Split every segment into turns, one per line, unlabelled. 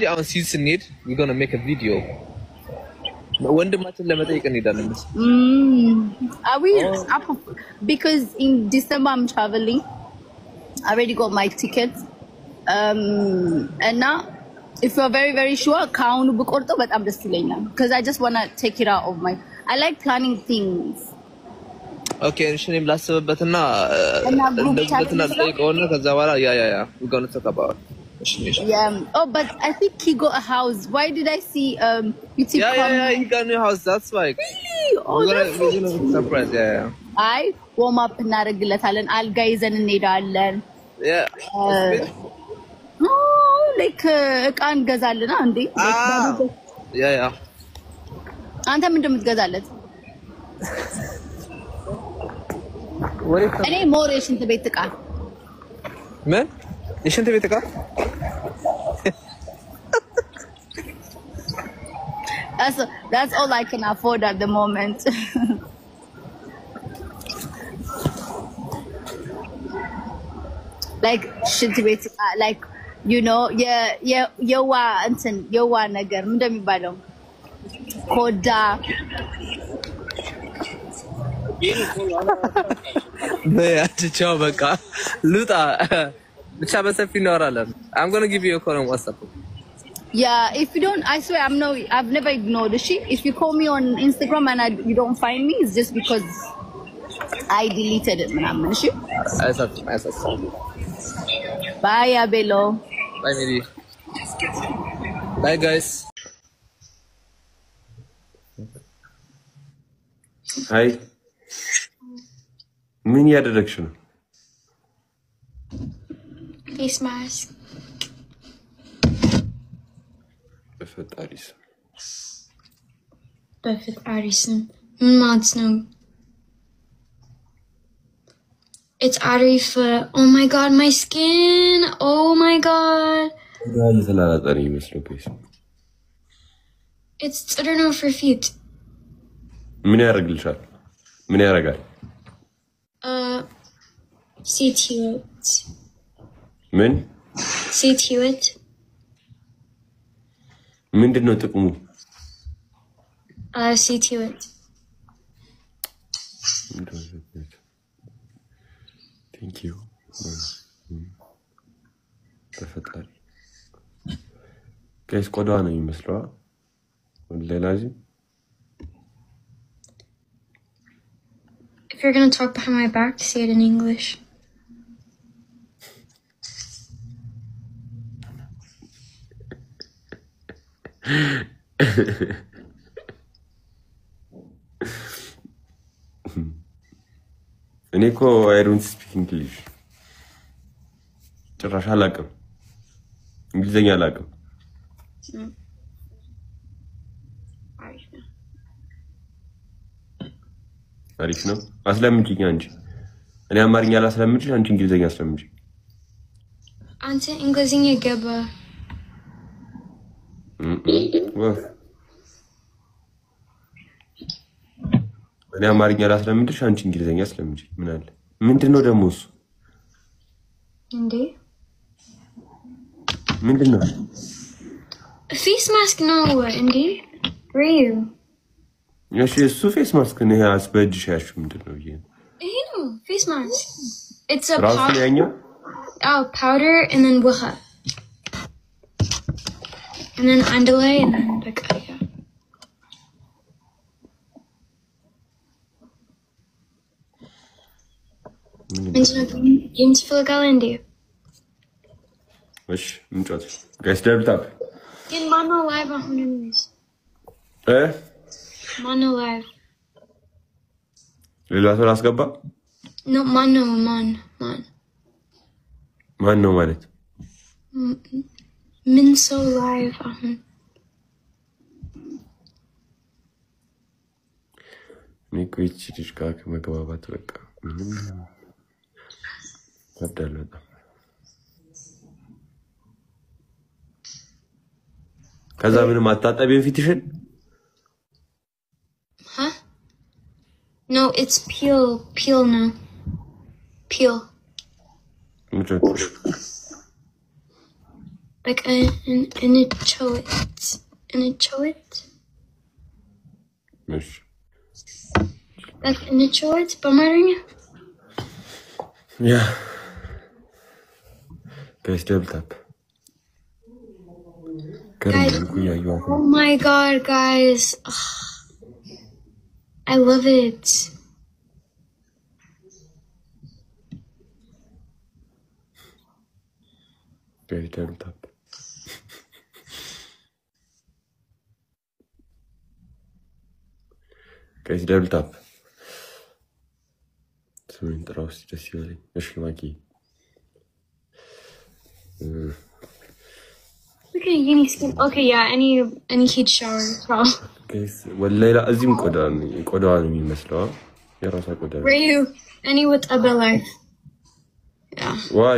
actually on season need we're going to make a video. ወንድማችን ለመጠየቅ እንሄዳለን።
Are we up because in December I'm traveling. I already got my tickets. And now if you're very very sure ካሁኑ ብቆርጠው በጣም ደስ ይለኛል because I just want to take it out of my I like planning things.
Okay, እሺም ላስብበትና እንደዚህና ጠይቀውና ከዛ በኋላ ያ we're going to talk about
Yeah. Oh, but I think he got a house. Why did I see YouTube?
Yeah, he got a new house. That's like
really? Oh, that's
surprise. Yeah.
I warm up እናደርግለታለን አልጋ ይዘን እንሄዳለን.
Yeah.
No, like እቃ እንገዛለን እንዴ?
Yeah.
አንተ ምን እንደምትገዛለት? እኔ ሞር የሽንት ቤት እቃ
ምን? የሽንት ቤት እቃ?
That's all I can afford at the moment. Like shit ቤት like you know የዋ ነገር ምን እንደሚባለው ኮዳ
በያቸው በቃ ልጣ ብቻ በሰፊ እናወራለን። I'm going to give you a call on WhatsApp.
Yeah, if you don't, I swear I've never ignored it. If you call me on Instagram and you don't find me, it's just because I deleted it.
I saw.
Bye, Abelo.
Bye, Miri. Bye, guys.
Hi. ምን ያደረግሽ ነው?
Face mask. በፈጣሪስም ማለት ነው። It's Arif. Oh my god, my skin. Oh my god. It's I don't know for feet.
ምን ያደርግልሻል? ምን ያደርጋል?
CTUT.
ምን?
CTUT.
ምንድነው ጥቅሙ?
CTUT.
Thank you. በፈጣሪ ከስ ቆዳ ነው የሚመስለው ሌላዚህ
If you're going to talk behind my back, say it in English.
Eniko, I don't speak English. ጭራሽ አላውቅም። እንግሊዘኛ አላውቅም። አሪፍ ነው። አስለምጪኝ አንቺ። እኔ አማርኛ አላስለምጪሽ፣ አንቺ እንግሊዘኛ አስለምጪኝ።
አንተ እንግሊዘኛ ገባ።
እኔ አማርኛ አላስለምጪሽ፣ አንቺ እንግሊዘኛ አስለምጪኝ። ምን አለ? ምንድነው ደግሞ እሱ?
እንዴ
ምንድነው?
ፌስ ማስክ ነው እንዴ? ሪል
እሺ እሱ ፌስ ማስክ ነው። ያስ በእጅሽ ያሽው ምንድነው?
ይሄ ነው ፌስ ማስክ። It's a powder and then ውሃ and then አንደላይ and then በቃ ያ James Philgalandi.
እሺ እንጫወት ጋይስ ደብልታፕ
ግን ማኖ ላይቭ አሁን ነው ማኖ ላይቭ
ሌላ ሰው አስገባ
ነው ማን
ነው ማለት
ምን ሰው ላይቭ አሁን
ኒኮች ልጅ ጋር ከመግባባት በቃ ምንም ከብዳለሁ ከዛ ምንም አታጠቢው ፊትሽን
Huh? No, it's peel now. Peel. like in a choit.
مش
Like in a choit, በአማርኛ
yeah guys double tap
guys, oh my god guys, I love it.
guys double tap guys double tap ስሜን ጥራው እስኪ ደስ ይበለኝ እሺ ማኪ
Okay, you need skin. Okay, yeah, any heat shower. So.
guys ወላሂ እዚህም ቆዳዋ ነው የሚመስለው የራሷ ቆዳ
Were you any with a belly? Yeah.
why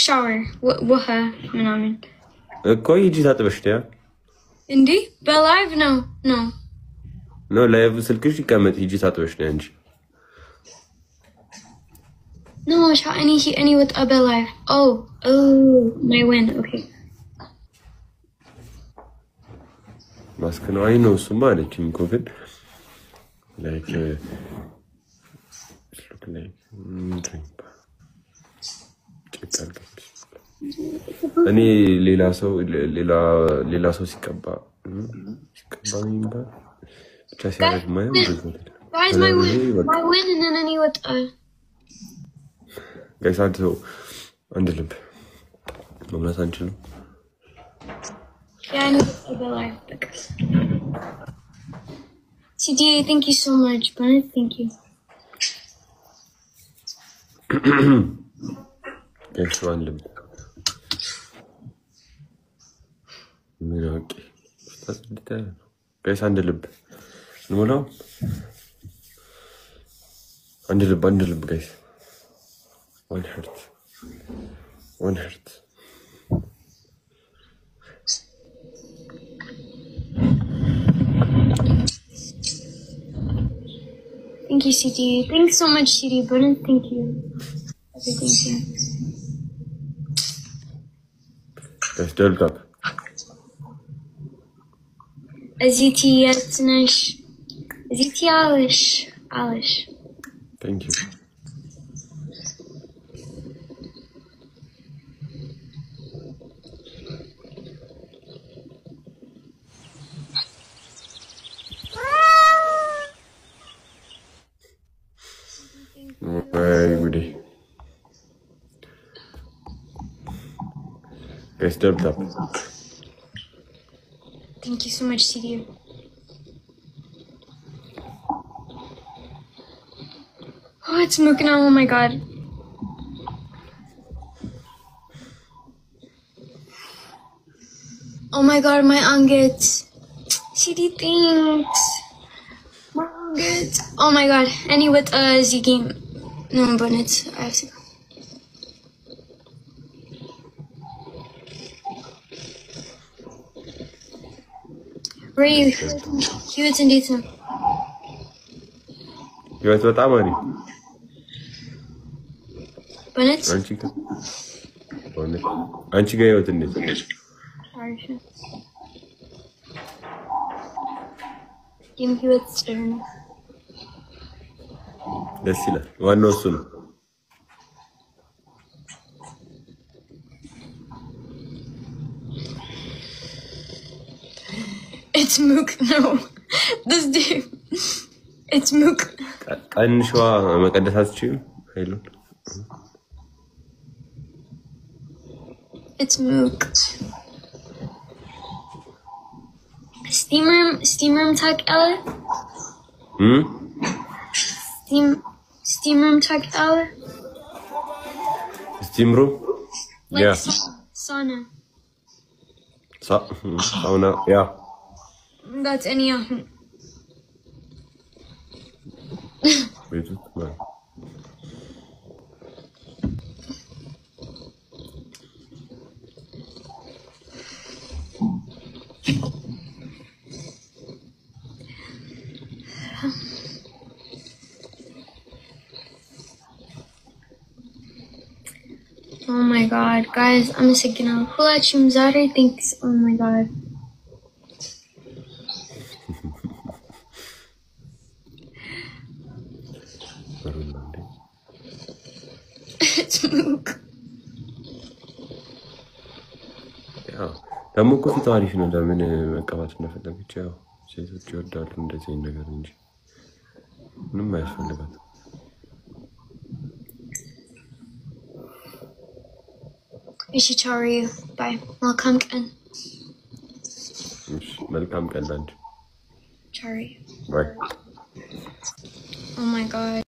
Shower. What ምናምን
እኮ ሂጂ ታጥበሽ ያ
እንዴ በላይቭ ነው
no ላይቭ ስልክሽ ይቀመጥ ሂጂ ታጥበሽ ነው እንጂ
no any with a belly. Oh my win. Okay.
ማስክ ነው አይ ነው እሱማ አለችኝ እኮ ግን like look like እኔ ሌላ ሰው ሲቀባ ብቻ ሲያደርግ ማየው
Guys, my win and then any with a
guys አንድ ልብ መምላት አንችልም
yeah, I need a belly. CD, thank you so much, Bernard. Thank you.
guys one ልብ ምን አውቄ guys አንድ ልብ እንሞላው አንድ ልብ guys one heart
Thank you, CD. Thanks so much, CD. Bernard, thank you. Everything here.
guys double tap
Aziti Yatnash. Aziti Alish.
thank you very good guys double tap
Thank you so much, CD. Oh, it's Mukina. Oh my god. Oh my god, my angit. CD, thanks. My angit. Oh my god. Any with Z game. No, but it's. I have to go. Where are you? He was in data.
ህይወት በጣም አሪፍ
በእውነት
አንቺ ጋር ህይወት እንዴት
ግን ህይወት ጥሩ ነው
ደስ ይላል ዋናው እሱ ነው
It's Mook. No. This dude. It's Mook.
ቀንሽዋ መቀደስ አትችይም ሄሎ
It's Mook. Steam room talk, Ella? Steam room talk, Ella?
Steam room?
Like
yeah.
Sauna.
Sauna, yeah.
That's any
Wait, man.
Oh my god, guys, አመሰግናለሁ ሁላችሁም ዛሬ thanks. Oh my god.
ደግሞ እኮ ፊት አሪፍ ነው። ለምን መቀባት እንደፈለገች ያው ሴቶች ይወዳሉ እንደዚህ ነገር እንጂ ምንም አያስፈልጋትም።
እሺ ቻሪ ባይ መልካም ቀን።
እሺ መልካም ቀን ላንቺ
ቻሪ
ባይ።
Oh my god.